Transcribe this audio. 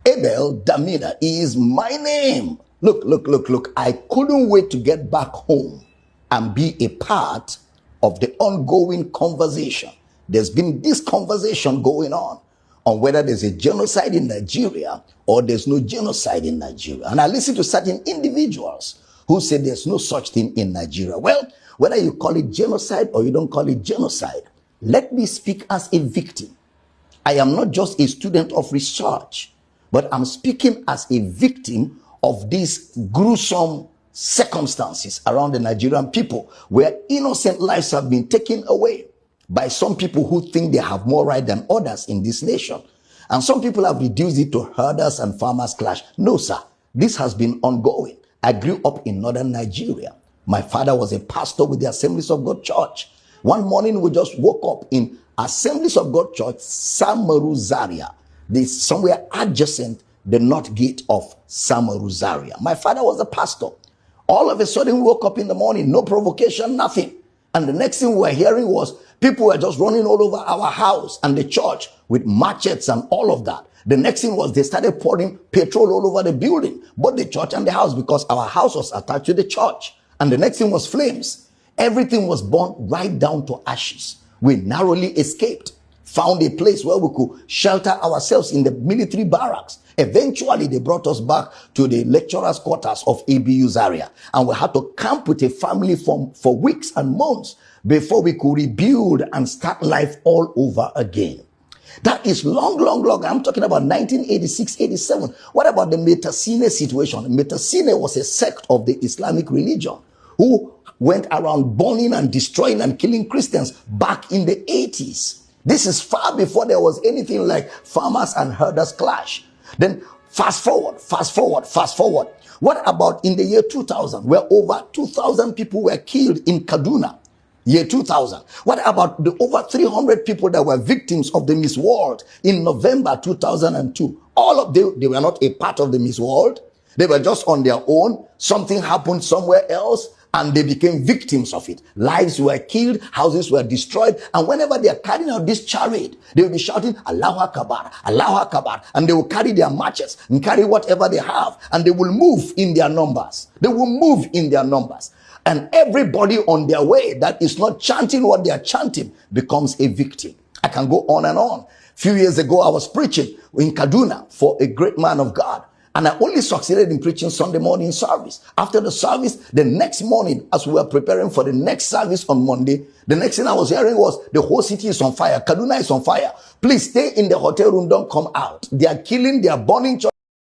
Abel Damian is my name. Look. I couldn't wait to get back home and be a part of the ongoing conversation. There's been this conversation going on whether there's a genocide in Nigeria or there's no genocide in Nigeria. And I listen to certain individuals who say there's no such thing in Nigeria. Well, whether you call it genocide or you don't call it genocide, let me speak as a victim. I am not just a student of research, but I'm speaking as a victim of these gruesome circumstances around the Nigerian people, where innocent lives have been taken away by some people who think they have more right than others in this nation. And some people have reduced it to herders and farmers clash. No, sir. This has been ongoing. I grew up in northern Nigeria. My father was a pastor with the Assemblies of God Church. One morning, we just woke up in Assemblies of God Church, Samaru Zaria, somewhere adjacent the north gate of Samaru Zaria. My father was a pastor. All of a sudden, we woke up in the morning, no provocation, nothing. And the next thing we were hearing was people were just running all over our house and the church with machetes and all of that. The next thing was they started pouring petrol all over the building, both the church and the house, because our house was attached to the church. And the next thing was flames. Everything was burned right down to ashes. We narrowly escaped, found a place where we could shelter ourselves in the military barracks. Eventually, they brought us back to the lecturers' quarters of ABU Zaria. And we had to camp with a family for weeks and months before we could rebuild and start life all over again. That is long. I'm talking about 1986, 87. What about the Metasine situation? Metasine was a sect of the Islamic religion who went around burning and destroying and killing Christians back in the 80s. This is far before there was anything like farmers and herders clash. Then fast forward. What about in the year 2000, where over 2,000 people were killed in Kaduna? Year 2000. What about the over 300 people that were victims of the Miss World in November 2002? All of them, they were not a part of the Miss World. They were just on their own. Something happened somewhere else, and they became victims of it. Lives were killed, houses were destroyed, and whenever they are carrying out this charade, they will be shouting, Allahu Akbar, Allahu Akbar, and they will carry their matches and carry whatever they have, and they will move in their numbers. And everybody on their way that is not chanting what they are chanting becomes a victim. I can go on and on. A few years ago, I was preaching in Kaduna for a great man of God. And I only succeeded in preaching Sunday morning service. After the service, the next morning, as we were preparing for the next service on Monday, the next thing I was hearing was the whole city is on fire. Kaduna is on fire. Please stay in the hotel room. Don't come out. They are killing, they are burning church.